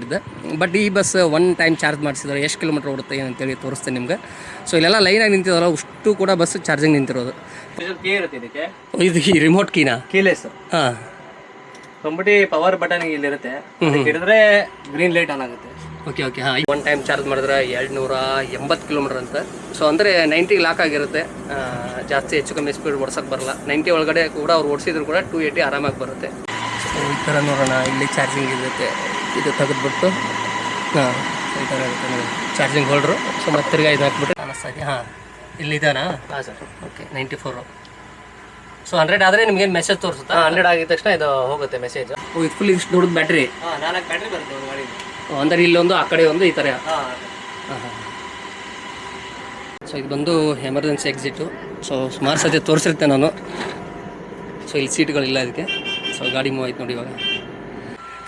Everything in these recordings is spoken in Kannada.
ಮಾಡಿದ್ದೆ. ಬಟ್ ಈ ಬಸ್ ಒನ್ ಟೈಮ್ ಚಾರ್ಜ್ ಮಾಡಿಸಿದ್ರೆ ಎಷ್ಟು ಕಿಲೋಮೀಟ್ರ್ ಓಡುತ್ತೆ ಏನಂತೇಳಿ ತೋರಿಸ್ತೇನೆ ನಿಮ್ಗೆ. ಸೊ ಇಲ್ಲೆಲ್ಲ ಲೈನಾಗಿ ನಿಂತಿದ್ದಾರಲ್ಲ ಅಷ್ಟು ಕೂಡ ಬಸ್ ಚಾರ್ಜಿಂಗ್ ನಿಂತಿರೋದು. ಕೀ ಇರುತ್ತೆ ಇದಕ್ಕೆ, ಇದು ಈ ರಿಮೋಟ್ ಕೀನಾ? ಕೀಲೆಸ್. ಹಾಂ, ಕಂಪ್ಯೂಟಿ ಪವರ್ ಬಟನ್ ಇಲ್ಲಿರುತ್ತೆ, ಹಿಡಿದ್ರೆ ಗ್ರೀನ್ ಲೈಟ್ ಆನ್ ಆಗುತ್ತೆ. Okay okay. ಹಾಂ, ಒನ್ ಟೈಮ್ ಚಾರ್ಜ್ ಮಾಡಿದ್ರೆ 280 ಕಿಲೋಮೀಟ್ರ್ ಅಂತ. ಸೊ ಅಂದರೆ 90 ಲಾಕ್ ಆಗಿರುತ್ತೆ. ಜಾಸ್ತಿ ಹೆಚ್ಚು ಕಮ್ಮಿ ಸ್ಪೀಡ್ ಓಡ್ಸೋಕ್ಕೆ ಬರಲ್ಲ. 90 ಒಳಗಡೆ ಕೂಡ ಅವ್ರು ಓಡಿಸಿದ್ರು ಕೂಡ 280 ಆರಾಮಾಗಿ ಬರುತ್ತೆ. ಸೊ ಈ ಥರ ನೋಡೋಣ, ಇಲ್ಲಿ ಚಾರ್ಜಿಂಗ್ ಇರುತ್ತೆ. ಇದು ತೆಗೆದ್ಬಿಟ್ಟು ಹಾಂ ಈ ಥರ ಇರುತ್ತೆ ನೋಡಿ ಚಾರ್ಜಿಂಗ್ ಹೋಲ್ಡ್ರು. ಸೊ ಮತ್ತೆ ತಿರ್ಗಾ ಇದು ಹಾಕ್ಬಿಟ್ರೆ ಅನ್ನಿಸ್ತಾ ಇದೆ. ಹಾಂ, ಇಲ್ಲಿದ್ದಾನಾ? ಹಾಂ ಸರ್. ಓಕೆ, 94. ಸೊ 100 ಆದರೆ ನಿಮ್ಗೇನು ಮೆಸೇಜ್ ತೋರಿಸುತ್ತಾ? 100 ಆಗಿದ ತಕ್ಷಣ ಇದು ಹೋಗುತ್ತೆ ಮೆಸೇಜ್. ಇದು ಫುಲ್ ಇಷ್ಟು ದೊಡ್ಡದು ಬ್ಯಾಟ್ರಿ? ಹಾಂ, 4 ಬ್ಯಾಟ್ರಿ ಬರುತ್ತೆ ಒಂದು ಗಾಡಿ. ಅಂದರೆ ಇಲ್ಲೊಂದು ಆ ಕಡೆ ಒಂದು ಈ ಥರ. ಹಾಂ ಹಾಂ. ಸೊ ಇದು ಬಂದು ಎಮರ್ಜೆನ್ಸಿ ಎಕ್ಸಿಟು. ಸೊ ಸುಮಾರು ಸತಿ ತೋರಿಸಿರ್ತೇನೆ ನಾನು. ಸೊ ಇಲ್ಲಿ ಸೀಟ್ಗಳಿಲ್ಲ ಇದಕ್ಕೆ. ಸೊ ಗಾಡಿ ಮೂವ್ ಆಯ್ತು ನೋಡಿ ಇವಾಗ.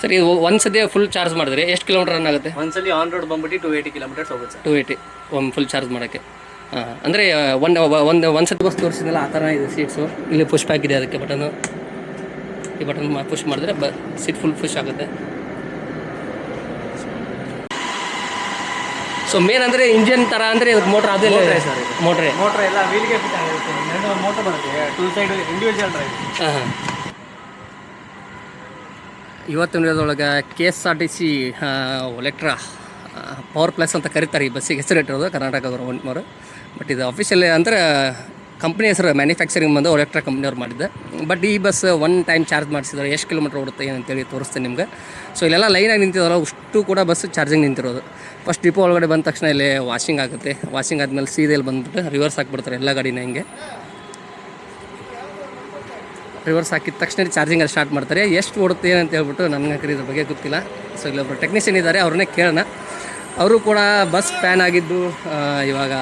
ಸರ್ ಇದು ಒಂದು ಸತಿ ಫುಲ್ ಚಾರ್ಜ್ ಮಾಡಿದ್ರೆ ಎಷ್ಟು ಕಿಲೋಮೀಟರ್ ರನ್ ಆಗುತ್ತೆ? ಒಂದ್ಸಲಿ ಆನ್ ರೋಡ್ ಬಂದ್ಬಿಟ್ಟು 280 ಕಿಲೋಮೀಟರ್ಸ್ ಹೋಗುತ್ತೆ ಸರ್. 280 ಒಂದು ಫುಲ್ ಚಾರ್ಜ್ ಮಾಡೋಕ್ಕೆ. ಹಾಂ, ಅಂದರೆ ಒಂದು ಸತಿ ಬಸ್ ತೋರಿಸಿದ್ನಲ್ಲ ಆ ಥರ ಇದೆ ಸೀಟ್ಸು. ಇಲ್ಲಿ ಪುಷ್ ಬ್ಯಾಕ್ ಇದೆ ಅದಕ್ಕೆ ಬಟನು. ಈ ಬಟನ್ ಪುಷ್ ಮಾಡಿದ್ರೆ ಸೀಟ್ ಫುಲ್ ಪುಷ್ ಆಗುತ್ತೆ. ಸೊ ಮೇನ್ ಅಂದರೆ ಇಂಜಿನ್ ಥರ ಅಂದರೆ ಮೋಟ್ರ್ ಅದೇ ಸರ್. ಮೋಟ್ರೇ ಎಲ್ಲ ವೀಲ್ಗೆ ಫಿಟ್ ಆಗಿರುತ್ತೆ. 2 ಮೋಟರ್ ಬರುತ್ತೆ, 2 ಸೈಡ್ ಇಂಡಿವಿಜುವಲ್ ಡ್ರೈವ್. ಹಾಂ ಹಾಂ. ಇವತ್ತಿನ ದಿನದೊಳಗೆ KSRTC ಒಲೆಕ್ಟ್ರಾ ಪವರ್ ಪ್ಲಸ್ ಅಂತ ಕರೀತಾರೆ ಈ ಬಸ್ಸಿಗೆ ಹೆಸರಿಟ್ಟಿರೋದು ಕರ್ನಾಟಕ ಗೌರ್ಮೆಂಟ್ನವರು. ಬಟ್ ಇದು ಅಫಿಷಿಯಲಿ ಅಂದರೆ ಕಂಪ್ನಿ ಹೆಸರು ಮ್ಯಾನುಫ್ಯಾಕ್ಚರಿಂಗ್ ಬಂದು ಒಲೆಕ್ಟ್ರಾ ಕಂಪ್ನಿಯವ್ರು ಮಾಡಿದ್ದೆ. ಬಟ್ ಈ ಬಸ್ ಒನ್ ಟೈಮ್ ಚಾರ್ಜ್ ಮಾಡಿಸಿದ್ರೆ ಎಷ್ಟು ಕಿಲೋಮೀಟ್ರ್ ಓಡುತ್ತೆ ಏನಂತೇಳಿ ತೋರಿಸ್ತೇನೆ ನಿಮ್ಗೆ. ಸೊ ಇಲ್ಲೆಲ್ಲ ಲೈನಾಗಿ ನಿಂತಿದ್ದಾರಲ್ಲ ಅಷ್ಟು ಕೂಡ ಬಸ್ ಚಾರ್ಜಿಂಗ್ ನಿಂತಿರೋದು. ಫಸ್ಟ್ ಡಿಪೋ ಒಳಗಡೆ ಬಂದ ತಕ್ಷಣ ಇಲ್ಲಿ ವಾಷಿಂಗ್ ಆಗುತ್ತೆ. ವಾಷಿಂಗ್ ಆದಮೇಲೆ ಸೀದೆಯಲ್ಲಿ ಬಂದುಬಿಟ್ಟು ರಿವರ್ಸ್ ಹಾಕ್ಬಿಡ್ತಾರೆ ಎಲ್ಲ ಗಾಡಿನ. ಹಿಂಗೆ ರಿವರ್ಸ್ ಹಾಕಿದ ತಕ್ಷಣ ಚಾರ್ಜಿಂಗ್ ಅಲ್ಲಿ ಸ್ಟಾರ್ಟ್ ಮಾಡ್ತಾರೆ. ಎಷ್ಟು ಓಡುತ್ತೆ ಏನಂತ ಹೇಳ್ಬಿಟ್ಟು ನನಗೆ ಇದ್ರ ಬಗ್ಗೆ ಗೊತ್ತಿಲ್ಲ. ಸೊ ಇಲ್ಲೊಬ್ಬರು ಟೆಕ್ನಿಷಿಯನ್ ಇದ್ದಾರೆ, ಅವ್ರನ್ನೇ ಕೇಳೋಣ. ಅವರು ಕೂಡ ಬಸ್ ಫ್ಯಾನ್ ಆಗಿದ್ದು ಇವಾಗ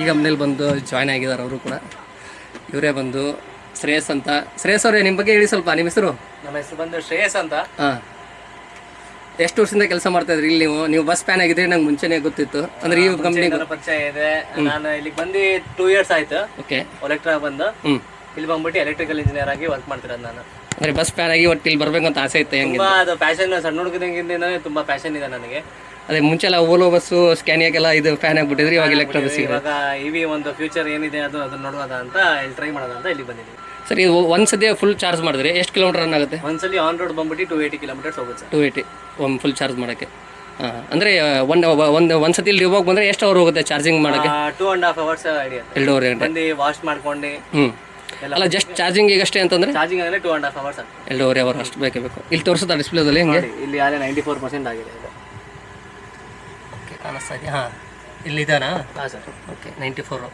ಈಗ ಮನೇಲಿ ಬಂದು ಜಾಯ್ನ್ ಆಗಿದ್ದಾರೆ. ಅವರು ಕೂಡ ಇವರೇ ಬಂದು ಶ್ರೇಯಸ್ ಅಂತ. ಶ್ರೇಯಸ್ ಅವರೇ, ನಿಮ್ಮ ಬಗ್ಗೆ ಹೇಳಿ ಸ್ವಲ್ಪ. ನಿಮ್ಮ ಹೆಸರು? ನಮ್ಮ ಹೆಸರು ಬಂದು ಶ್ರೇಯಸ್ ಅಂತ. ಹಾಂ, ಎಷ್ಟು ವರ್ಷದಿಂದ ಕೆಲಸ ಮಾಡ್ತಾ ಇದ್ರಿ ಇಲ್ಲಿ? ನೀವು ಬಸ್ ಫ್ಯಾನ್ ಆಗಿದ್ರಿ, ನಂಗೆ ಮುಂಚೆನೇ ಗೊತ್ತಿತ್ತು. ಅಂದರೆ ಈ ಕಂಪ್ನಿ ಪರಿಚಯ ಇದೆ. ನಾನು ಇಲ್ಲಿಗೆ ಬಂದು 2 ಇಯರ್ಸ್ ಆಯ್ತು. ಓಕೆ, ಒಲೆಕ್ಟ್ರಾ ಬಂದು ಇಲ್ಲಿ ಬಂದ್ಬಿಟ್ಟು ಎಲೆಕ್ಟ್ರಿಕಲ್ ಇಂಜಿನಿಯರ್ ಆಗಿ ವರ್ಕ್ ಮಾಡ್ತಿರೋದು ನಾನು. ಅಂದರೆ ಬಸ್ ಫ್ಯಾನ್ ಆಗಿ ಒಟ್ಟು ಇಲ್ಲಿ ಬರ್ಬೇಕಂತ ಆಸೆ ಇತ್ತು? ಹೆಂಗೆ? ತುಂಬಾ ಅದು ಪ್ಯಾಷನ್, ಸಣ್ಣ ಹುಡುಗದಿಂದನೇ ತುಂಬಾ ಪ್ಯಾಷನ್ ಇದೆ ನನಗೆ. ಅದೇ ಮುಂಚೆಲ್ಲ ಓಲೋ ಬಸ್ಸು ಸ್ಕ್ಯಾನಿಯಾಗೆಲ್ಲ ಇದು ಫ್ಯಾನ್ ಆಗಿಬಿಟ್ಟಿದ್ರಿ, ಇವಾಗ ಎಲೆಕ್ಟ್ರಾ ಬಸ್. ಇವಾಗ ಇವಿ ಒಂದು ಫ್ಯೂಚರ್ ಏನಿದೆ ಅದನ್ನ ನೋಡೋದ ಅಂತ ಇಲ್ಲಿ ಟ್ರೈ ಮಾಡೋದ ಅಂತ ಇಲ್ಲಿ ಬಂದಿದ್ದೀವಿ. ಸರ್ ಇದು ಒಂದು ಸತಿ ಫುಲ್ ಚಾರ್ಜ್ ಮಾಡಿದ್ರೆ ಎಷ್ಟು ಕಿಲೋಮೀಟರ್ ರನ್ ಆಗುತ್ತೆ? ಒಂದ್ಸಲಿ ಆನ್ ರೋಡ್ ಬಂದ್ಬಿಟ್ಟು 280 ಕಿಲೋಮೀಟರ್ಸ್ ಹೋಗುತ್ತೆ ಸರ್. 280 ಒಂದು ಫುಲ್ ಚಾರ್ಜ್ ಮಾಡೋಕ್ಕೆ. ಹಾಂ, ಅಂದರೆ ಒಂದು ಸತಿ ಇಲ್ಲಿ ಹೋಗಿ ಬಂದರೆ ಎಷ್ಟು ಅವರ್ ಹೋಗುತ್ತೆ ಚಾರ್ಜಿಂಗ್ ಮಾಡೋಕ್ಕೆ? 2.5 hours ಹಿಡಿಯುತ್ತೆ. 2.5 ಗಂಟೆ ಬಂದು ವಾಶ್ ಮಾಡ್ಕೊಂಡು. ಅಲ್ಲ, ಜಸ್ಟ್ ಚಾರ್ಜಿಂಗ್ ಈಗಷ್ಟೇ ಅಂತಂದರೆ ಚಾರ್ಜಿಂಗ್ ಆಗಲೇ 2.5 hours. 2.5 hour ಅಷ್ಟು ಬೇಕೇ ಬೇಕು. ಇಲ್ಲಿ ತೋರಿಸುತ್ತಾ ಡಿಸ್ಪ್ಲೇದಲ್ಲಿ ಹೆಂಗೆ? ಇಲ್ಲಿ ಆಗಲೇ 94% ಆಗಿದೆ ಇದು. ಓಕೆ, ಕಾಣಿಸ್ತಾ ಇದೆ. ಹಾಂ, ಇಲ್ಲಿದ್ದಾನಾ? ಹಾಂ ಸರ್. ಓಕೆ, 94.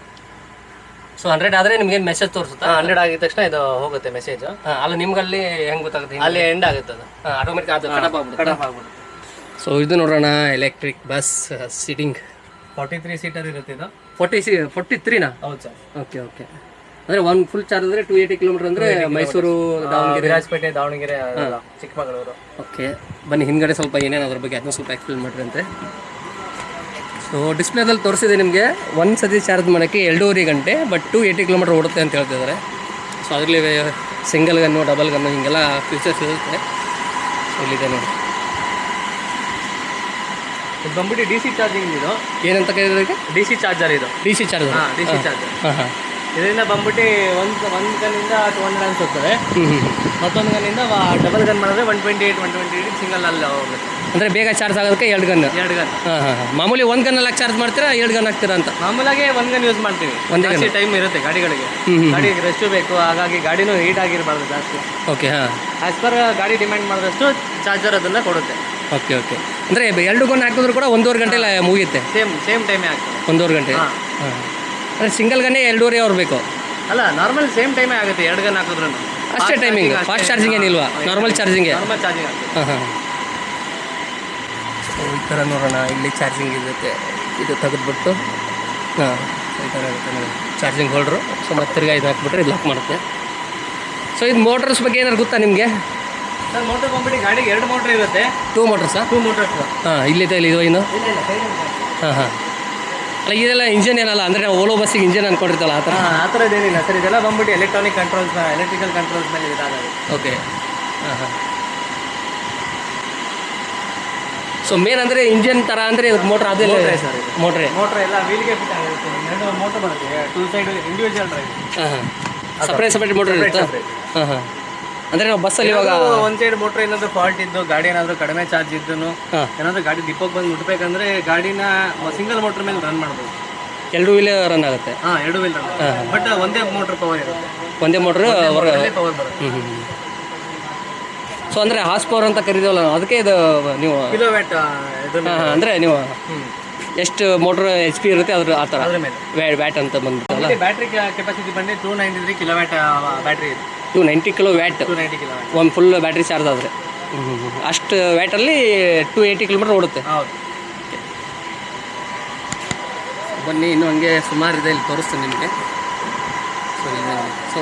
ಸೊ 100 ಆದರೆ ನಿಮ್ಗೇನು ಮೆಸೇಜ್ ತೋರಿಸುತ್ತಾ? 100 ಆಗಿದ ತಕ್ಷಣ ಇದು ಹೋಗುತ್ತೆ ಮೆಸೇಜ್. ಹಾಂ, ಅಲ್ಲ ನಿಮ್ಗಲ್ಲಿ ಹೆಂಗೆ ಗೊತ್ತಾಗುತ್ತೆ? ಅಲ್ಲಿ ಎಂಡ್ ಆಗುತ್ತೆ ಅದು. ಹಾಂ, ಆಟೋಮೆಟಿಕ್ ಅದು ಕಟ್ ಆಗ್ಬಿಡುತ್ತೆ. ಸೊ ಇದು ನೋಡೋಣ, ಎಲೆಕ್ಟ್ರಿಕ್ ಬಸ್ ಸೀಟಿಂಗ್ 43 ಸೀಟರ್ ಇರುತ್ತೆ ಇದು. 43ನಾ? ಹೌದು ಸರ್. Okay okay. ಅಂದರೆ ಒಂದು ಫುಲ್ ಚಾರ್ಜ್ ಅಂದರೆ 280 ಕಿಲೋಮೀಟರ್ ಅಂದರೆ ಮೈಸೂರು, ದಾವಣಗೆರೆ, ವಿರಾಜಪೇಟೆ, ದಾವಣಗೆರೆ, ಚಿಕ್ಕಮಗಳೂರು. ಓಕೆ, ಬನ್ನಿ ಹಿಂದ್ಗಡೆ ಸ್ವಲ್ಪ ಏನೇನು ಅದ್ರ ಬಗ್ಗೆ ಅದನ್ನ ಸ್ವಲ್ಪ ಎಕ್ಸ್ಪ್ಲೇನ್ ಮಾಡಿರಿ ಅಂತೆ. ಸೊ ಡಿಸ್ಪ್ಲೇದಲ್ಲಿ ತೋರಿಸಿದೆ ನಿಮಗೆ ಒಂದು ಸತಿ ಚಾರ್ಜ್ ಮಾಡೋಕ್ಕೆ 2.5 ಗಂಟೆ, ಬಟ್ 280 ಕಿಲೋಮೀಟರ್ ಓಡುತ್ತೆ ಅಂತ ಹೇಳ್ತಿದ್ದಾರೆ. ಸೊ ಅದರಲ್ಲಿ ಸಿಂಗಲ್ ಗನ್ನು, ಡಬಲ್ ಗನ್ನು ಹಿಂಗೆಲ್ಲ ಫೀಚರ್ಸ್ ಇರುತ್ತೆ. ಸೊ ಇಲ್ಲಿದೆ ನೋಡಿ, ಇದು ಬಂದ್ಬಿಟ್ಟು DC ಚಾರ್ಜಿಂಗ್. ಇದು ಏನಂತ ಕರೀತಾರೆ? DC charger. ಇದು DC ಚಾರ್ಜರ್. ಹಾಂ, DC ಚಾರ್ಜರ್. ಹಾಂ ಹಾಂ. ಇದರಿಂದ ಬಂದ್ಬಿಟ್ಟು ಒಂದು ಗನ್ನಿಂದ 200 ರನ್ಸ್ ಹೋಗ್ತದೆ. ಮತ್ತೊಂದು ಗನ್ನಿಂದ ಡಬಲ್ ಗನ್ ಮಾಡಿದ್ರೆ 128 ಸಿಂಗಲ್ ಅಲ್ಲಿ ಹೋಗುತ್ತೆ. ಅಂದರೆ ಬೇಗ ಚಾರ್ಜ್ ಆಗೋದಕ್ಕೆ 2 ಗನ್. 2 ಗನ್. ಹಾಂ ಹಾಂ ಹಾಂ. ಮಾಮೂಲಿ 1 ಗನ್ನಲ್ಲಿ ಚಾರ್ಜ್ ಮಾಡ್ತೀರಾ, 2 ಗನ್ ಹಾಕ್ತೀರಾ ಅಂತ? ಮಾಮೂಲಾಗಿ 1 ಗನ್ ಯೂಸ್ ಮಾಡ್ತೀವಿ. ಜಾಸ್ತಿ ಟೈಮ್ ಇರುತ್ತೆ ಗಾಡಿಗಳಿಗೆ. ಗಾಡಿಗೆ ರೆಸ್ಟು ಬೇಕು, ಹಾಗಾಗಿ ಗಾಡಿನೂ ಹೀಟ್ ಆಗಿರಬಾರ್ದು ಜಾಸ್ತಿ. ಓಕೆ. ಹಾಂ, ಆಸ್ ಪರ್ ಗಾಡಿ ಡಿಮ್ಯಾಂಡ್ ಮಾಡಿದಷ್ಟು ಚಾರ್ಜರ್ ಅದನ್ನು ಕೊಡುತ್ತೆ. Okay okay. ಅಂದರೆ 2 ಗನ್ ಹಾಕಿದ್ರು ಕೂಡ 1.5 ಗಂಟೆಲ್ಲ ಮುಗಿಯುತ್ತೆ? ಸೇಮ್ ಟೈಮೇ ಆಗ್ತದೆ. 1.5 ಗಂಟೆ. ಹಾಂ, ಅಂದರೆ ಸಿಂಗಲ್ ಗನ್ನೇ 2.5 ಅವರ್ ಬೇಕು? ಅಲ್ಲ, ನಾರ್ಮಲ್ ಸೇಮ್ ಟೈಮೇ ಆಗುತ್ತೆ 2 ಗನ್ ಹಾಕಿದ್ರು ಅಷ್ಟೇ ಟೈಮಿಂಗ್. ಫಾಸ್ಟ್ ಚಾರ್ಜಿಂಗ್ ಏನಿಲ್ವಾ? ನಾರ್ಮಲ್ ಚಾರ್ಜಿಂಗ್ ಆಗ್ತದೆ. ಹಾಂ ಹಾಂ. ಈ ಥರ ನೋಡೋಣ, ಇಲ್ಲಿ ಚಾರ್ಜಿಂಗ್ ಇರುತ್ತೆ. ಇದು ತೆಗೆದ್ಬಿಟ್ಟು ಹಾಂ ಈ ಥರ ಇರುತ್ತೆ ನೋಡಿ ಚಾರ್ಜಿಂಗ್ ಹೋಲ್ಡ್ರು. ಸೊ ಮತ್ತೆ ತಿರ್ಗಾ ಇದು ಹಾಕ್ಬಿಟ್ರೆ ಇದು ಲಾಕ್ ಮಾಡುತ್ತೆ. ಸೊ ಇದು ಮೋಟರ್ಸ್ ಬಗ್ಗೆ ಏನಾದ್ರು ಗೊತ್ತಾ ನಿಮಗೆ? ಸರ್, ಮೋಟರ್ ಬಂದ್ಬಿಟ್ಟು ಗಾಡಿಗೆ 2 ಮೋಟರ್ ಇರುತ್ತೆ. 2 ಮೋಟರ್ಸಾ? 2 ಮೋಟರ್ಸ್. ಹಾಂ, ಇಲ್ಲಿದೆ ಇದು ಇನ್ನು. ಹಾಂ ಹಾಂ. ಅಲ್ಲ, ಇದೆಲ್ಲ ಇಂಜಿನ್ ಏನಲ್ಲ ಅಂದರೆ ನಾವು ಓಲೋ ಬಸ್ಸಿಗೆ ಇಂಜಿನ್ ಅಂದ್ಕೊಂಡಿರ್ತಲ್ಲ ಆ ಥರ? ಆ ಥರದ್ದೇನಿಲ್ಲ ಸರ್. ಇದೆಲ್ಲ ಬಂದ್ಬಿಟ್ಟು ಎಲೆಕ್ಟ್ರಿಕಲ್ ಕಂಟ್ರೋಲ್ಸ್ ಮೇಲೆ ಇದಾಗೋದು. ಓಕೆ. ಹಾಂ ಹಾಂ. ಸೊ ಮೇನ್ ಅಂದರೆ ಇಂಜಿನ್ ಥರ ಅಂದರೆ ಇದಕ್ಕೆ ಮೋಟ್ರ್ ಅದೇ ಸರ್ ಮೋಟ್ರೇ. ಮೋಟ್ರ್ ಎಲ್ಲ ವೀಲ್ಗೆ ಫಿಟ್ ಆಗಿರುತ್ತೆ. 2 ಮೋಟ್ರ್ ಬರುತ್ತೆ, 2 ಸೈಡ್ ಇಂಡಿವಿಜುವಲ್ ಡ್ರೈವ್. ಹಾಂ ಸಪ್ರೇಟ್ ಮೋಟ್ರ್ ಇರುತ್ತೆ. ಹಾಂ ಅಂದರೆ ನಾವು ಬಸ್ಸಲ್ಲಿ ಇವಾಗ ಒಂದು ಸೈಡ್ ಮೋಟ್ರ್ ಏನಾದರೂ ಫಾಲ್ಟ್ ಇದ್ದು ಗಾಡಿ ಏನಾದರೂ ಕಡಿಮೆ ಚಾರ್ಜ್ ಇದ್ದು ಏನಾದರೂ ಗಾಡಿ ಡಿಪೋಗೆ ಬಂದು ಮುಟ್ಬೇಕಂದ್ರೆ ಗಾಡಿನ ಸಿಂಗಲ್ ಮೋಟ್ರ್ ಮೇಲೆ ರನ್ ಮಾಡ್ಬೋದು. 2 ವೀಲ್ ರನ್ ಆಗುತ್ತೆ. 2 ವೀಲ್ ರನ್, ಬಟ್ ಒಂದೇ ಮೋಟ್ರ್ ಪವರ್ ಇರುತ್ತೆ. ಒಂದೇ ಮೋಟ್ರ್ ಪವರ್ ಬರುತ್ತೆ. ಸೊ ಅಂದರೆ ಹಾರ್ಸ್ ಪವರ್ ಅಂತ ಕರೀತೀವಲ್ಲ ಅದಕ್ಕೆ ಇದು ನೀವು ಕಿಲೋವ್ಯಾಟ್ ಅಂದರೆ ನೀವು ಎಷ್ಟು ಮೋಟ್ರ್ HP ಇರುತ್ತೆ ಅದ್ರ ಆ ಥರ ಅದ್ರ ಮೇಲೆ ವ್ಯಾಟ್ ಅಂತ ಬಂದ್ಬಿಟ್ಟಲ್ಲ. ಬ್ಯಾಟ್ರಿ ಕೆಪಾಸಿಟಿ ಬಂದು 293 ಕಿಲೋವ್ಯಾಟ್ ಬ್ಯಾಟ್ರಿ ಇದೆ. 290 ಕಿಲೋ ವ್ಯಾಟ್ 290 ಕಿಲೋವ್ಯಾಟ್ ಒಂದು ಫುಲ್ ಬ್ಯಾಟ್ರಿ ಚಾರ್ಜ್ ಆದರೆ. ಅಷ್ಟು ವ್ಯಾಟಲ್ಲಿ 280 ಕಿಲೋಮೀಟರ್ ಓಡುತ್ತೆ. ಹೌದು. ಬನ್ನಿ ಇನ್ನೂ ಹಂಗೆ ಸುಮಾರು ಇದೆ, ಇಲ್ಲಿ ತೋರಿಸ್ತೀನಿ ನಿಮಗೆ. ಸೊ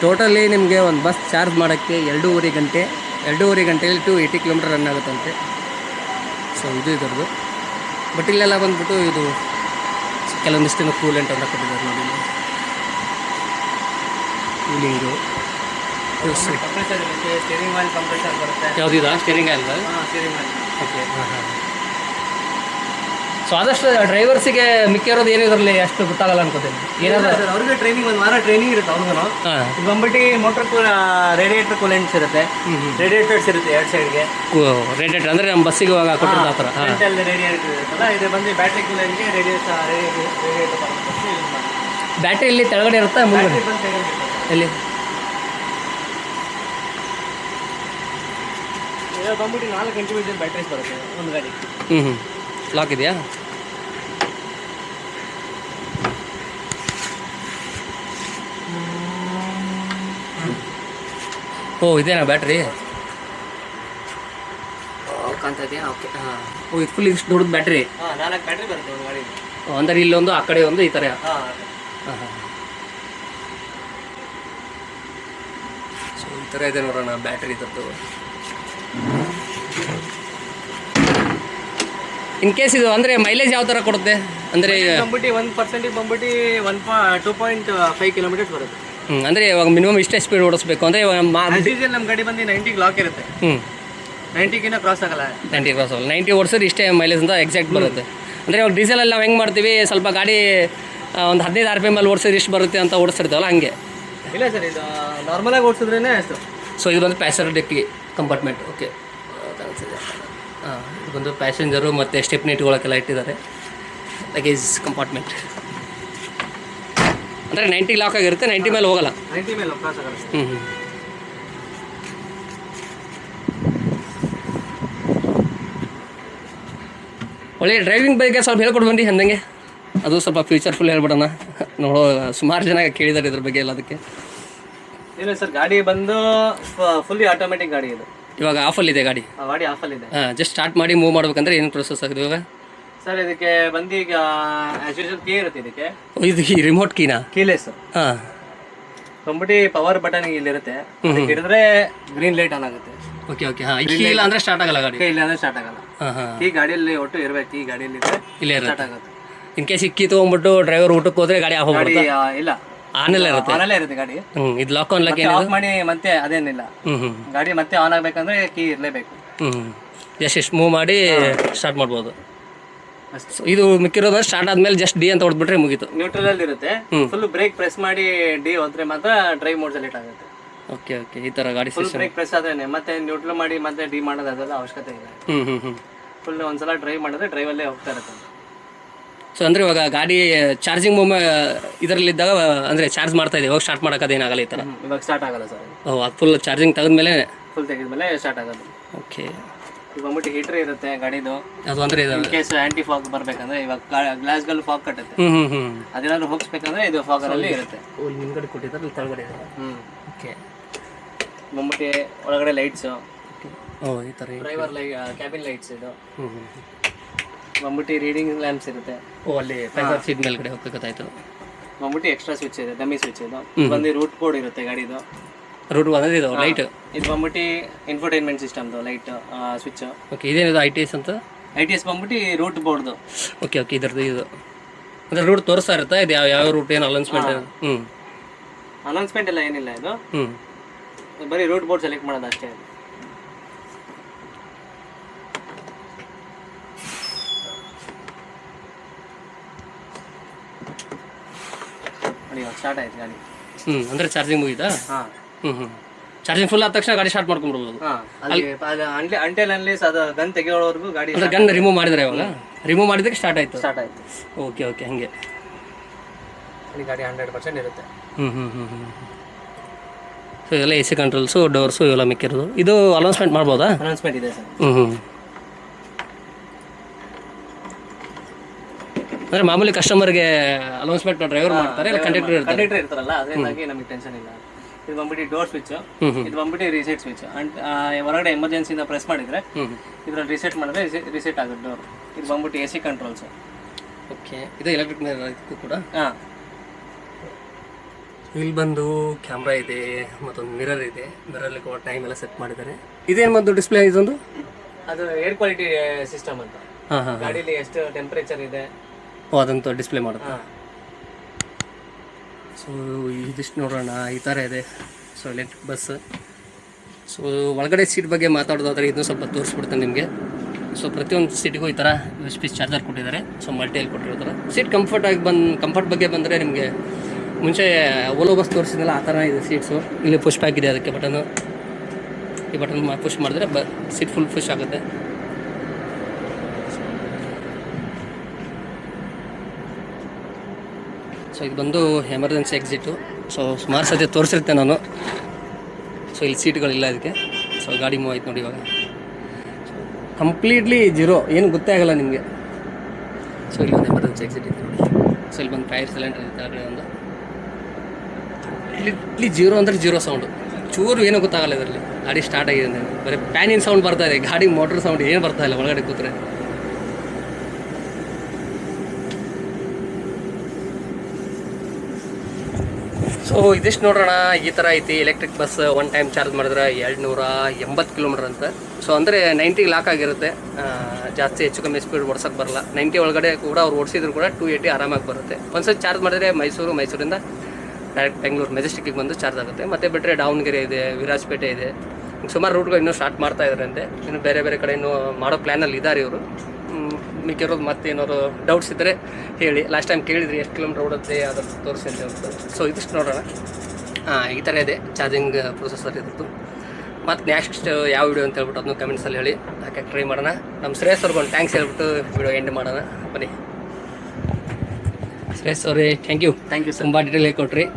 ಟೋಟಲಿ ನಿಮಗೆ ಒಂದು ಬಸ್ ಚಾರ್ಜ್ ಮಾಡೋಕ್ಕೆ 2.5 ಗಂಟೆ. 2.5 ಗಂಟೆಯಲ್ಲಿ 280 ಕಿಲೋಮೀಟರ್ ರನ್ ಆಗುತ್ತಂತೆ. ಸೊ ಇದು ಇದರದು. ಬಟ್ ಇಲ್ಲೆಲ್ಲ ಬಂದ್ಬಿಟ್ಟು ಇದು ಕೆಲವೊಂದಿಷ್ಟು ಕೂಲೆಂಟ್ ಅಂತ ಕೊಟ್ಟಿದ್ದಾರೆ ನೋಡಿ. ಕೂಲಿಂಗು ಕಂಪ್ರೆಸರ್ ಇರುತ್ತೆ, ಸ್ಟೀರಿಂಗ್ ಆಯಿಲ್ ಕಂಪ್ರೆಸರ್ ಬರುತ್ತೆ. ಯಾವುದಿದೆ steering oil? Steering oil. Okay. So ಆದಷ್ಟು ಡ್ರೈವರ್ಸಿಗೆ ಮಿಕ್ಕಿರೋದು ಏನಿದ್ರಲ್ಲಿ ಅಷ್ಟು ಗೊತ್ತಾಗಲ್ಲ ಅನ್ಕೋತೀನಿ. ಏನಾದ್ರು ಸರ್ ಅವ್ರಿಗೆ ಟ್ರೈನಿಂಗ್ 1 ವಾರ ಟ್ರೈನಿಂಗ್ ಇರುತ್ತೆ ಅವ್ರಿಗೂ. ಹಾಂ ಇದು ಬಂದ್ಬಿಟ್ಟು ಮೋಟರ್ ರೇಡಿಯೇಟರ್ ಕೂಲೆಂಟ್ಸ್ ಇರುತ್ತೆ, ರೇಡಿಯೇಟರ್ಸ್ ಇರುತ್ತೆ 2 ಸೈಡ್ಗೆ. ರೇಡಿಯೇಟರ್ ಅಂದರೆ ನಮ್ಮ ಬಸ್ಸಿಗೆ ಇವಾಗ ಕೊಟ್ಟಿರೋದು ಆ ಥರ. ಫ್ರಂಟಲ್ಲಿ ರೇಡಿಯೇಟರ್ ಇರುತ್ತಲ್ಲ, ಇದು ಬಂದು ಬ್ಯಾಟ್ರಿ ಕೂಲೆಂಟ್ಗೆ ರೇಡಿಯೇಟರ್ ಯೂಸ್ ಮಾಡಿ. ಬ್ಯಾಟ್ರಿ ಇಲ್ಲಿ ಕೆಳಗಡೆ ಇರುತ್ತೆ, ಮುಂದೆ ಎಲ್ಲಿ ಇದು ಬಂದ್ಬಿಟ್ಟು 4 ಇಂಡಿವಿಜುವಲ್ ಬ್ಯಾಟ್ರೀಸ್ ಬರುತ್ತೆ ಒಂದು ಗಾಡಿ. ಲಾಕ್ ಇದೆಯಾ? ಓ ಇದೇನಾ ಬ್ಯಾಟ್ರಿ? ಕಾಣ್ತಾ ಇದೆಯಾ? ಓಕೆ. ಹಾಂ. ಓ ಇದು ಫುಲ್ ಇಷ್ಟು ದೊಡ್ಡದು ಬ್ಯಾಟ್ರಿ. 4 ಬ್ಯಾಟ್ರಿ ಬರುತ್ತೆ ಒಂದು ಗಾಡಿ. ಅಂದರೆ ಇಲ್ಲೊಂದು ಆ ಕಡೆ ಒಂದು ಈ ಥರ. ಹಾಂ. ಸೊ ಈ ಥರ ಇದೆ ನೋಡೋಣ ಬ್ಯಾಟ್ರಿ ಇದ್ದದ್ದು. ಇನ್ ಕೇಸ್ ಇದು ಅಂದರೆ ಮೈಲೇಜ್ ಯಾವ ಥರ ಕೊಡುತ್ತೆ ಅಂದರೆ? ಬಂದ್ಬಿಟ್ಟು 1% ಬಂದ್ಬಿಟ್ಟು 2.5 ಕಿಲೋಮೀಟರ್ಸ್ ಬರುತ್ತೆ. ಅಂದರೆ ಇವಾಗ ಮಿನಿಮಮ್ ಇಷ್ಟೇ ಸ್ಪೀಡ್ ಓಡಿಸ್ಬೇಕು ಅಂದರೆ ಇವಾಗ ಡೀಸೆಲ್ ನಮ್ಮ ಗಾಡಿ ಬಂದು 90 ಲಾಕ್ ಇರುತ್ತೆ. 90ಗಿನ್ನ ಕ್ರಾಸ್ ಆಗಲ್ಲ. 90 ಕ್ರಾಸ್ ಆಗಲ್ಲ. 90 ಓಡಿಸಿದ್ರೆ ಇಷ್ಟೇ ಮೈಲೇಜ್ ಅಂತ ಎಕ್ಸಾಕ್ಟ್ ಬರುತ್ತೆ. ಅಂದರೆ ಇವಾಗ ಡೀಸೆಲಲ್ಲಿ ನಾವು ಹೆಂಗೆ ಮಾಡ್ತೀವಿ, ಸ್ವಲ್ಪ ಗಾಡಿ ಒಂದು 15 RPM ಮೇಲೆ ಓಡಿಸಿದ್ರೆ ಇಷ್ಟು ಬರುತ್ತೆ ಅಂತ ಓಡಿಸ್ತಿರ್ತೀವಲ್ಲ ಹಂಗೆ? ಇಲ್ಲ ಸರ್, ಇದು ನಾರ್ಮಲಾಗಿ ಓಡಿಸಿದ್ರೇ ಅಷ್ಟು. ಸೊ ಇದು ಬಂದು ಪ್ಯಾಸೆಂಜರ್ ಡಿಕ್ಕಿ ಕಂಪಾರ್ಟ್ಮೆಂಟ್. ಓಕೆ. ಹಾಂ ಇದು ಬಂದು ಪ್ಯಾಸೆಂಜರು ಮತ್ತು ಸ್ಟೆಪ್ನಿ ಇಟ್ಕೊಳ್ಳೋಕ್ಕೆಲ್ಲ ಇಟ್ಟಿದ್ದಾರೆ. ಲಗೇಜ್ ಕಂಪಾರ್ಟ್ಮೆಂಟ್ ಅಂದರೆ 90 ಲಾಕ್ ಆಗಿರುತ್ತೆ, 90 ಮೇಲೆ ಹೋಗಲ್ಲ. 90 ಮೇಲೆ ಕ್ರಾಸ್ ಆಗಲ್ಲ. ಒಳ್ಳೆ ಡ್ರೈವಿಂಗ್ ಬಗ್ಗೆ ಸ್ವಲ್ಪ ಹೇಳ್ಕೊಡು ಬನ್ನಿ ಅಂದಂಗೆ. ಅದು ಸ್ವಲ್ಪ ಫ್ಯೂಚರ್ಫುಲ್ ಹೇಳ್ಬಿಡೋಣ. ನೋಡೋ ಸುಮಾರು ಜನ ಕೇಳಿದ್ದಾರೆ ಇದ್ರ ಬಗ್ಗೆ ಎಲ್ಲ. ಅದಕ್ಕೆ ಇಲ್ಲ ಸರ್, ಗಾಡಿ ಬಂದು ಫುಲ್ಲಿ ಆಟೋಮೆಟಿಕ್ ಗಾಡಿ ಇದು. ಇವಾಗ ಆಫಲ್ಲಿದೆ ಗಾಡಿ? ಗಾಡಿ ಆಫಲ್ಲಿದೆ. ಹಾಂ, ಜಸ್ಟ್ ಸ್ಟಾರ್ಟ್ ಮಾಡಿ ಮೂವ್ ಮಾಡ್ಬೇಕಂದ್ರೆ ಏನು ಪ್ರೊಸೆಸ್ ಆಗಿದೆ ಇವಾಗ? ಸರ್ ಇದಕ್ಕೆ ಬಂದು ಈಗ ಆಸ್ ಯೂಶುವಲ್ ಕೀ ಇರುತ್ತೆ ಇದಕ್ಕೆ. ಇದು ಈ ರಿಮೋಟ್ ಕೀನಾ? ಕೀಲೆಸ್. ಹಾಂ. ಕಂಪ್ಯೂಟಿ ಪವರ್ ಬಟನ್ ಇಲ್ಲಿರುತ್ತೆ, ಹಿಡಿದ್ರೆ ಗ್ರೀನ್ ಲೈಟ್ ಆನ್ ಆಗುತ್ತೆ. Okay okay. ಹಾಂ, ಇಲ್ಲ ಅಂದರೆ ಸ್ಟಾರ್ಟ್ ಆಗಲ್ಲ ಗಾಡಿ? ಇಲ್ಲ ಅಂದರೆ ಸ್ಟಾರ್ಟ್ ಆಗಲ್ಲ. ಹಾಂ ಹಾಂ. ಈ ಗಾಡಿಯಲ್ಲಿ ಒಟ್ಟು ಇರಬೇಕು, ಈ ಗಾಡಿಯಲ್ಲಿ ಇಲ್ಲೇ ಸ್ಟಾರ್ಟ್ ಆಗುತ್ತೆ. ಇನ್ ಕೇಸ್ ಇಕ್ಕಿ ತೊಗೊಂಡ್ಬಿಟ್ಟು ಡ್ರೈವರ್ ಊಟಕ್ಕೆ ಹೋದ್ರೆ ಗಾಡಿ ಆಫ್ ಗಾಡಿ ಇಲ್ಲ, ಆನಲ್ಲೇ ಇರುತ್ತೆ. ಆನಲ್ಲೇ ಇರುತ್ತೆ ಗಾಡಿ. ಇದು ಲಾಕ್ ಆನ್ ಲಾಕ್ ಆಫ್ ಮಾಡಿ ಮತ್ತೆ ಅದೇನಿಲ್ಲ. ಗಾಡಿ ಮತ್ತೆ ಆನ್ ಆಗಬೇಕಂದ್ರೆ ಕೀ ಇರಲೇಬೇಕು. ಎಷ್ಟು ಮೂವ್ ಮಾಡಿ ಸ್ಟಾರ್ಟ್ ಮಾಡ್ಬೋದು. ಸೊ ಇದು ಮಿಕ್ಕಿರೋದು ಸ್ಟಾರ್ಟ್ ಆದ್ಮೇಲೆ ಜಸ್ಟ್ ಡಿ ಅಂತ ಹೊಡೆದ್ಬಿಟ್ರೆ ಮುಗೀತು. ನ್ಯೂಟ್ರಲ್ ಅಲ್ಲಿ ಇರುತ್ತೆ, ಫುಲ್ ಬ್ರೇಕ್ ಪ್ರೆಸ್ ಮಾಡಿ ಡಿ ಹೋದ್ರೆ ಮಾತ್ರ ಡ್ರೈವ್ ಮೋಡ್ ಸೆಲೆಕ್ಟ್ ಆಗುತ್ತೆ. Okay okay. ಈ ತರ ಗಾಡಿ ಫುಲ್ ಬ್ರೇಕ್ ಪ್ರೆಸ್ ಆದ್ರೆ ಮತ್ತೆ ನ್ಯೂಟ್ರಲ್ ಮಾಡಿ ಮತ್ತೆ ಡಿ ಮಾಡೋದು ಅದೆಲ್ಲ ಅವಶ್ಯಕತೆ ಇಲ್ಲ. ಫುಲ್ ಒಂದ್ಸಲ ಡ್ರೈವ್ ಮಾಡಿದ್ರೆ ಡ್ರೈವ್ ಅಲ್ಲೇ ಹೋಗ್ತಾ ಇರುತ್ತೆ. ಸೊ ಅಂದರೆ ಇವಾಗ ಗಾಡಿ ಚಾರ್ಜಿಂಗ್ ಇದರಲ್ಲಿದ್ದಾಗ ಅಂದರೆ ಚಾರ್ಜ್ ಮಾಡ್ತಾ ಇದೆ, ಇವಾಗ ಸ್ಟಾರ್ಟ್ ಮಾಡೋಕ್ಕದೇನಾಗಲ್ಲ ಈ ಥರ? ಇವಾಗ ಸ್ಟಾರ್ಟ್ ಆಗಲ್ಲ ಸರ್. ಓ, ಅದು ಫುಲ್ ಚಾರ್ಜಿಂಗ್ ತೆಗೆದ್ಮೇಲೆ? ಫುಲ್ ತೆಗೆದ್ಮೇಲೆ ಸ್ಟಾರ್ಟ್ ಆಗೋದು. ಓಕೆ. ಈಗ ಬಂದ್ಬಿಟ್ಟು ಹೀಟರ್ ಇರುತ್ತೆ ಗಾಡಿದು. ಅದು ಅಂದರೆ ಇದು ಕೇಸ್ ಆಂಟಿ ಫಾಗ್ ಬರಬೇಕಂದ್ರೆ ಇವಾಗ ಗ್ಲಾಸ್ಗಳು ಫಾಗ್ ಕಟ್ಟುತ್ತೆ, ಅದೇನಾದ್ರು ಹೋಗಿಸ್ಬೇಕಂದ್ರೆ ಇದು ಫಾಗರಲ್ಲಿ ಇರುತ್ತೆ. ಓ, ಇಲ್ಲಿ ಹಿಂದ್ಗಡೆ ಕೊಟ್ಟಿದ್ದಾರೆ, ಇಲ್ಲಿ ಕೆಳಗಡೆ ಇದೆ. ಓಕೆ. ಬಂದ್ಬಿಟ್ಟು ಒಳಗಡೆ ಲೈಟ್ಸು. ಓ, ಈ ಥರ ಡ್ರೈವರ್ ಕ್ಯಾಬಿನ್ ಲೈಟ್ಸ್ ಇದು. ಬಂದ್ಬಿಟ್ಟು ರೀಡಿಂಗ್ ಲ್ಯಾಂಪ್ಸ್ ಇರುತ್ತೆ. ಓ, ಅಲ್ಲಿ ಪ್ಯಾಸೆಂಜರ್ ಸೀಟ್ ಮೇಲ್ಗಡೆ ಹೋಗ್ಬೇಕಾಯ್ತು. ಬಂದ್ಬಿಟ್ಟು ಎಕ್ಸ್ಟ್ರಾ ಸ್ವಿಚ್ ಇದೆ, ಡಮ್ಮಿ ಸ್ವಿಚ್ ಇದು. ಬಂದು ರೂಟ್ ಬೋರ್ಡ್ ಇರುತ್ತೆ ಗಾಡಿದು. ರೂಟ್ ಅಂದರೆ ಇದು ಲೈಟ್. ಇದು ಬಂದ್ಬಿಟ್ಟು ಇನ್ಫೋಟೈನ್ಮೆಂಟ್ ಸಿಸ್ಟಮ್ದು ಲೈಟ್ ಸ್ವಿಚ್. ಓಕೆ. ಇದೇನಿದು ITS ಅಂತ? ITS ಬಂದ್ಬಿಟ್ಟು ರೂಟ್ ಬೋರ್ಡ್ದು. Okay okay. ಇದರದ್ದು ಇದು ಅಂದರೆ ರೂಟ್ ತೋರಿಸ್ತಾ ಇರುತ್ತೆ, ಇದು ಯಾವ ರೂಟ್ ಏನು ಅನೌನ್ಸ್ಮೆಂಟ್? ಅನೌನ್ಸ್ಮೆಂಟ್ ಎಲ್ಲ ಏನಿಲ್ಲ ಇದು, ಬರೀ ರೂಟ್ ಬೋರ್ಡ್ ಸೆಲೆಕ್ಟ್ ಮಾಡೋದು ಅಷ್ಟೇ. ನೋಡಿ ಇವಾಗ ಸ್ಟಾರ್ಟ್ ಆಯ್ತು ಗಾಡಿ. ಅಂದರೆ ಚಾರ್ಜಿಂಗ್ ಮುಗಿತಾ? ಹಾಂ ಚಾರ್ಜಿಂಗ್ ಫುಲ್ ಆದ ತಕ್ಷಣ ಗಾಡಿ ಸ್ಟಾರ್ಟ್ ಮಾಡ್ಕೊಂಡ್ಬಿಡ್ಬೋದು. ಹಾಂ ಅಲ್ಲಿ ಅಂಟೆಲ್ ಅನ್ಲೇಸ್ ಅದು ಗನ್ ತೆಗೆಯೋವರೆಗೂ ಗಾಡಿ ಅಂದರೆ ಗನ್ ರಿಮೂವ್ ಮಾಡಿದ್ರೆ ಇವಾಗ ರಿಮೂವ್ ಮಾಡಿದ್ದಕ್ಕೆ ಸ್ಟಾರ್ಟ್ ಆಯಿತು. ಓಕೆ ಹಾಗೆ ಗಾಡಿ 100% ಇರುತ್ತೆ. ಸೊ ಇದೆಲ್ಲ AC ಕಂಟ್ರೋಲ್ಸು, ಡೋರ್ಸು ಇವೆಲ್ಲ ಮಿಕ್ಕಿರೋದು. ಇದು ಅನೌನ್ಸ್ಮೆಂಟ್ ಮಾಡ್ಬೋದಾ? ಅನೌನ್ಸ್ಮೆಂಟ್ ಇದೆ ಸರ್. ಅಂದರೆ ಮಾಮೂಲಿ ಕಸ್ಟಮರ್ಗೆ ಅನೌನ್ಸ್ಮೆಂಟ್ ಡ್ರೈವರ್ ಮಾಡ್ತಾರೆ, ಇಲ್ಲ ಕಂಡಕ್ಟರ್ ಇರ್ತಾರಲ್ಲ, ಅದರಿಂದಾಗಿ ನಮಗೆ ಟೆನ್ಷನ್ ಇಲ್ಲ. ಇದು ಬಂದ್ಬಿಟ್ಟು ಡೋರ್ ಸ್ವಿಚ್, ಇದು ಬಂದ್ಬಿಟ್ಟು ರೀಸೆಟ್ ಸ್ವಿಚ್. ಹೊರಗಡೆ ಎಮರ್ಜೆನ್ಸಿಯಿಂದ ಪ್ರೆಸ್ ಮಾಡಿದ್ರೆ ಇದ್ರಲ್ಲಿ ರೀಸೆಟ್ ಮಾಡಿದ್ರೆ ರೀಸೆಟ್ ಆಗುತ್ತೆ ಡೋರ್. ಇದು ಬಂದ್ಬಿಟ್ಟು AC ಕಂಟ್ರೋಲ್ಸ್. ಓಕೆ, ಇದು ಎಲೆಕ್ಟ್ರಿಕ್ ಇದಕ್ಕೂ ಕೂಡ. ಹಾಂ, ಇಲ್ಲಿ ಬಂದು ಕ್ಯಾಮ್ರಾ ಇದೆ, ಮತ್ತೊಂದು ಮಿರರ್ ಇದೆ. ಮಿರರ್ಲಿ ಕೂಡ ಟೈಮ್ ಎಲ್ಲ ಸೆಟ್ ಮಾಡಿದ್ದಾರೆ. ಇದೇನು ಬಂದು ಡಿಸ್ಪ್ಲೇ ಇದೊಂದು? ಅದು ಏರ್ ಕ್ವಾಲಿಟಿ ಸಿಸ್ಟಮ್ ಅಂತ. ಹಾಂ ಗಾಡೀಲಿ ಎಷ್ಟು ಟೆಂಪರೇಚರ್ ಇದೆ ಅದಂತೂ ಡಿಸ್ಪ್ಲೇ ಮಾಡುತ್ತೆ. ಸೊ ಇದಿಷ್ಟು ನೋಡೋಣ, ಈ ಥರ ಇದೆ. So electric bus. ಸೊ ಒಳಗಡೆ ಸೀಟ್ ಬಗ್ಗೆ ಮಾತಾಡೋದಾದ್ರೆ ಇದನ್ನು ಸ್ವಲ್ಪ ತೋರಿಸ್ಬಿಡ್ತೇನೆ ನಿಮಗೆ. ಸೊ ಪ್ರತಿಯೊಂದು ಸೀಟಿಗೂ ಈ ಥರ USB ಚಾರ್ಜರ್ ಕೊಟ್ಟಿದ್ದಾರೆ. ಸೊ ಮಲ್ಟಿಯಲ್ಲಿ ಕೊಟ್ಟಿರ್ತಾರೆ. ಸೀಟ್ ಕಂಫರ್ಟ್ ಬಗ್ಗೆ ಬಂದರೆ ನಿಮಗೆ ಮುಂಚೆ ಓಲೋ ಬಸ್ ತೋರಿಸಿದ್ನಲ್ಲ ಆ ಥರ ಇದೆ ಸೀಟ್ಸು. ಇಲ್ಲಿ ಪುಷ್ ಬ್ಯಾಕ್ ಇದೆ, ಅದಕ್ಕೆ ಬಟನು. ಈ ಬಟನ್ ಪುಷ್ ಮಾಡಿದ್ರೆ ಸೀಟ್ ಫುಲ್ ಪುಷ್ ಆಗುತ್ತೆ. ಸೊ ಇದು ಬಂದು ಎಮರ್ಜೆನ್ಸಿ ಎಕ್ಸಿಟು. ಸೊ ಸುಮಾರು ಸತಿ ತೋರಿಸಿರ್ತೇನೆ ನಾನು. ಸೊ ಇಲ್ಲಿ ಸೀಟ್ಗಳಿಲ್ಲ ಇದಕ್ಕೆ. ಸೊ ಗಾಡಿ ಮೂವ್ ಆಯ್ತು ನೋಡಿ ಇವಾಗ. ಕಂಪ್ಲೀಟ್ಲಿ ಜೀರೋ, ಏನು ಗೊತ್ತೇ ಆಗಲ್ಲ ನಿಮಗೆ. ಸೊ ಇಲ್ಲಿ ಒಂದು ಎಮರ್ಜೆನ್ಸಿ ಎಕ್ಸಿಟ್ ಇದೆ ನೋಡಿ. ಸೊ ಇಲ್ಲಿ ಬಂದು ಫೈರ್ ಸಿಲಿಂಡರ್ ಇದೆ ಒಂದು. ಇಲ್ಲಿ ಜೀರೋ ಅಂದರೆ ಜೀರೋ ಸೌಂಡು, ಚೂರು ಏನೂ ಗೊತ್ತಾಗಲ್ಲ ಇದರಲ್ಲಿ. ಗಾಡಿ ಸ್ಟಾರ್ಟ್ ಆಗಿದೆ ಅಂದರೆ ಬರೀ ಫ್ಯಾನಿನ ಸೌಂಡ್ ಬರ್ತಾ ಇದೆ, ಗಾಡಿ ಮೋಟ್ರ್ ಸೌಂಡ್ ಏನು ಬರ್ತಾ ಇಲ್ಲ ಒಳಗಡೆ ಕೂತ್ರೆ. ಸೊ ಇದಿಷ್ಟು ನೋಡೋಣ, ಈ ಥರ ಐತಿ electric bus. One time charge ಮಾಡಿದ್ರೆ 280 ಕಿಲೋಮೀಟರ್ ಅಂತ. ಸೊ ಅಂದರೆ 90 ಲಾಕ್ ಆಗಿರುತ್ತೆ. ಜಾಸ್ತಿ ಹೆಚ್ಚು ಕಮ್ಮಿ ಸ್ಪೀಡ್ ಓಡ್ಸೋಕ್ಕೆ ಬರಲ್ಲ. 90 ಒಳಗಡೆ ಕೂಡ ಅವ್ರು ಓಡಿಸಿದ್ರು ಕೂಡ 280 ಆರಾಮಾಗಿ ಬರುತ್ತೆ. ಒಂದ್ಸತಿ ಚಾರ್ಜ್ ಮಾಡಿದ್ರೆ ಮೈಸೂರಿಂದ ಡೈರೆಕ್ಟ್ ಬೆಂಗಳೂರು ಮೆಜೆಸ್ಟಿಕ್ಕಿಗೆ ಬಂದು ಚಾರ್ಜ್ ಆಗುತ್ತೆ. ಮತ್ತು ಬಿಟ್ಟರೆ ದಾವಣಗೆರೆ ಇದೆ, ವಿರಾಜಪೇಟೆ ಇದೆ, ಸುಮಾರು ರೂಟ್ಗಳು ಇನ್ನೂ ಸ್ಟಾರ್ಟ್ ಮಾಡ್ತಾ ಇದ್ದಾರಂತೆ. ಇನ್ನು ಬೇರೆ ಬೇರೆ ಕಡೆ ಇನ್ನೂ ಮಾಡೋ ಪ್ಲ್ಯಾನಲ್ಲಿ ಇದ್ದಾರೆ ಇವರು. ಮಿಕ್ಕಿರೋದು ಮತ್ತೆ ಏನಾದ್ರು ಡೌಟ್ಸ್ ಇದ್ದರೆ ಹೇಳಿ. ಲಾಸ್ಟ್ ಟೈಮ್ ಕೇಳಿದ್ರಿ ಎಷ್ಟು ಕಿಲೋಮೀಟರ್ ಓಡುತ್ತೆ ಅದರ ತೋರಿಸಿ ಅಂತ ಹೇಳ್ಬಿಟ್ಟು. ಸೊ ಇದಿಷ್ಟು ನೋಡೋಣ. ಈ ಥರ ಇದೆ ಚಾರ್ಜಿಂಗ್ ಪ್ರೊಸೆಸರ್ ಇದ್ದು. ಮತ್ತು ನೆಕ್ಸ್ಟ್ ಯಾವ ವಿಡಿಯೋ ಅಂತ ಹೇಳ್ಬಿಟ್ಟು ಅದನ್ನು ಕಮೆಂಟ್ಸಲ್ಲಿ ಹೇಳಿ, ಹಾಕಿ ಟ್ರೈ ಮಾಡೋಣ. ನಮ್ಮ ಶ್ರೇಯಸ್ ಅವ್ರಿಗೆ ಒಂದು ಥ್ಯಾಂಕ್ಸ್ ಹೇಳ್ಬಿಟ್ಟು ವಿಡಿಯೋ ಎಂಡ್ ಮಾಡೋಣ. ಬನ್ನಿ ಶ್ರೇಯಸ್ ಅವರೇ, ಥ್ಯಾಂಕ್ ಯು. ಸರ್. ತುಂಬ ಡೀಟೇಲ್ ಹೇಳ್ಕೊಟ್ರಿ.